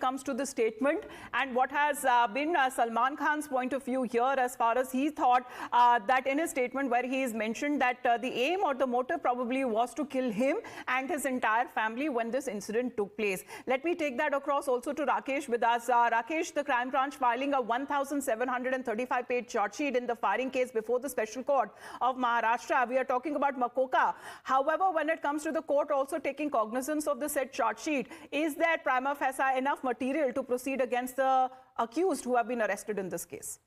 comes to the statement and what has been Salman Khan's point of view here, as far as he thought that in his statement where he has mentioned that the aim or the motive probably was to kill him and his entire family when this incident took place. Let me take that across also to Rakesh with us. Rakesh, the crime branch filing a 1,735-page charge sheet in the firing case before the Special Court of Maharashtra. We are talking about Makoka. However, when it comes to the court also taking cognizance of the said charge sheet, is there prima facie enough material to proceed against the accused who have been arrested in this case?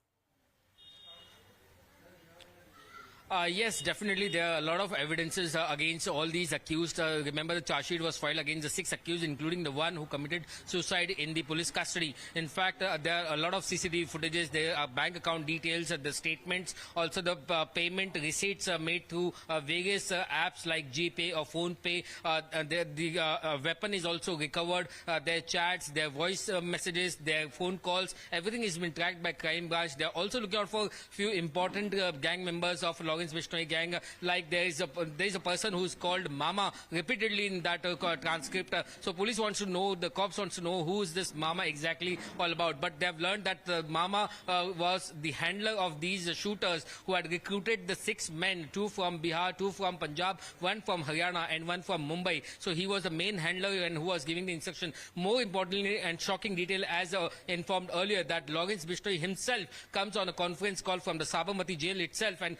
Yes, definitely. There are a lot of evidences against all these accused. Remember, the charge sheet was filed against the 6 accused, including the one who committed suicide in the police custody. In fact, there are a lot of CCTV footages. There are bank account details, the statements, also the payment receipts made through various apps like GPay or PhonePe. The weapon is also recovered. Their chats, their voice messages, their phone calls, everything has been tracked by crime branch. They are also looking out for few important gang members of Lawrence Bishnoi gang, like there is a person who's called Mama repeatedly in that transcript. So police wants to know, the cops wants to know who is this Mama exactly all about. But they have learned that Mama was the handler of these shooters who had recruited the 6 men, 2 from Bihar, 2 from Punjab, 1 from Haryana and 1 from Mumbai. So he was the main handler and who was giving the instruction. More importantly and shocking detail, as informed earlier, that Lawrence Bishnoi himself comes on a conference call from the Sabarmati jail itself and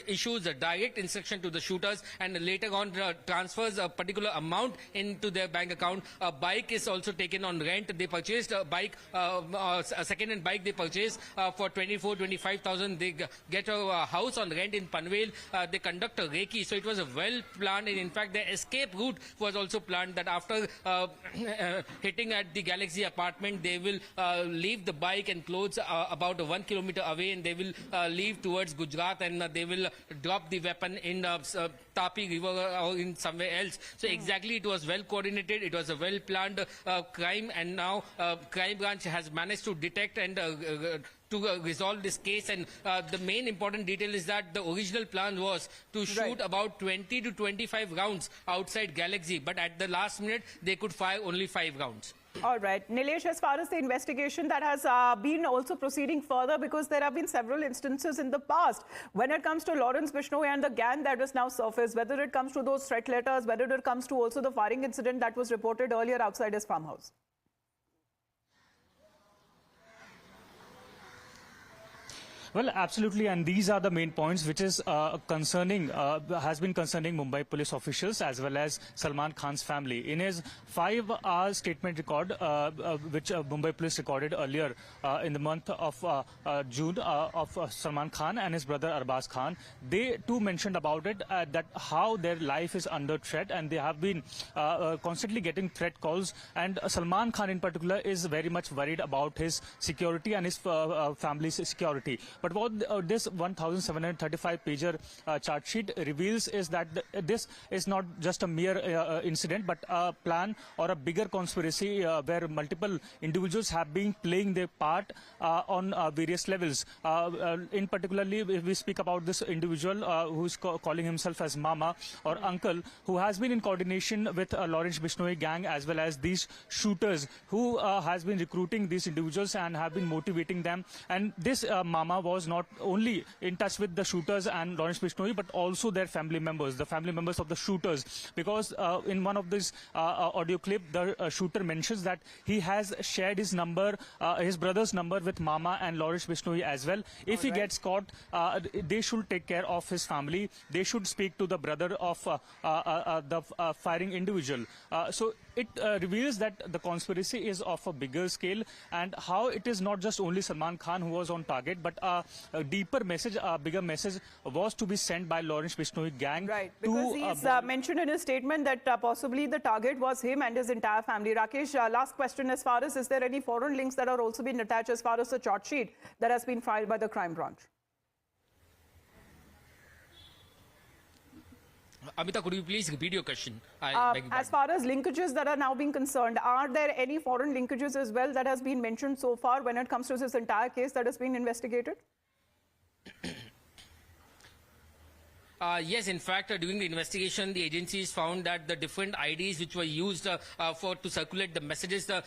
issues a direct instruction to the shooters and later on transfers a particular amount into their bank account. A bike is also taken on rent. They purchased a bike, a second-hand bike they purchased for 24,000-25,000. They get a house on rent in Panvel. They conduct a recce. So it was a well-planned, and in fact their escape route was also planned, that after hitting at the Galaxy apartment, they will leave the bike and clothes about 1 kilometer away, and they will leave towards Gujarat, and they will drop the weapon in Tapi river or in somewhere else. So exactly, it was well coordinated, it was a well planned crime, and now crime branch has managed to detect and to resolve this case. And the main important detail is that the original plan was to shoot about 20 to 25 rounds outside Galaxy, but at the last minute they could fire only 5 rounds. All right. Nilesh, as far as the investigation that has been also proceeding further, because there have been several instances in the past when it comes to Lawrence Bishnoi and the gang that is now surfaced, whether it comes to those threat letters, whether it comes to also the firing incident that was reported earlier outside his farmhouse. Well, absolutely, and these are the main points which is concerning, has been concerning Mumbai police officials as well as Salman Khan's family. In his 5-hour statement record, which Mumbai police recorded earlier in the month of June of Salman Khan and his brother Arbaz Khan, they too mentioned about it, that how their life is under threat, and they have been constantly getting threat calls, and Salman Khan in particular is very much worried about his security and his family's security. But what this 1,735-pager charge sheet reveals is that this is not just a mere incident, but a plan or a bigger conspiracy where multiple individuals have been playing their part on various levels. In particularly, we speak about this individual who is calling himself as Mama or Uncle, who has been in coordination with Lawrence Bishnoi gang as well as these shooters, who has been recruiting these individuals and have been motivating them. And this Mama was not only in touch with the shooters and Lawrence Bishnoi, but also their family members, the family members of the shooters, because in one of this audio clip, the shooter mentions that he has shared his number, his brother's number with Mama and Lawrence Bishnoi as well. If he gets caught, they should take care of his family. They should speak to the brother of the firing individual. So it reveals that the conspiracy is of a bigger scale, and how it is not just only Salman Khan who was on target, but a deeper message, a bigger message was to be sent by Lawrence Bishnoi gang. Right, because he's mentioned in his statement that possibly the target was him and his entire family. Rakesh, last question as far as, is there any foreign links that are also being attached as far as the charge sheet that has been filed by the crime branch? Amita, could you please repeat your question? As far as linkages that are now being concerned, are there any foreign linkages as well that has been mentioned so far when it comes to this entire case that has been investigated? Yes, in fact, during the investigation, the agencies found that the different IDs which were used to circulate the messages, the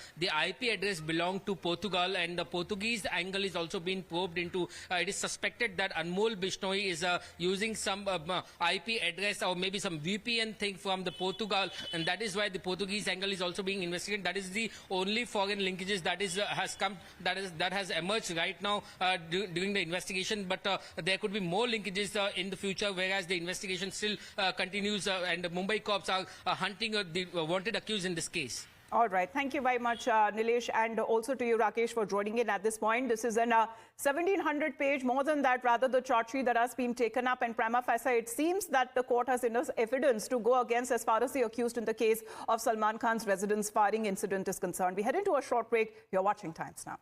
IP address belonged to Portugal, and the Portuguese angle is also being probed into. It is suspected that Anmol Bishnoi is using some IP address or maybe some VPN thing from the Portugal, and that is why the Portuguese angle is also being investigated. That is the only foreign linkages that has emerged right now during the investigation. But there could be more linkages in the future, whereas the investigation still continues, and the Mumbai cops are hunting the wanted accused in this case. All right. Thank you very much, Nilesh, and also to you, Rakesh, for joining in at this point. This is an 1,700-page, more than that, rather, the charge sheet that has been taken up, and prima facie, it seems that the court has enough evidence to go against as far as the accused in the case of Salman Khan's residence firing incident is concerned. We head into a short break. You're watching Times Now.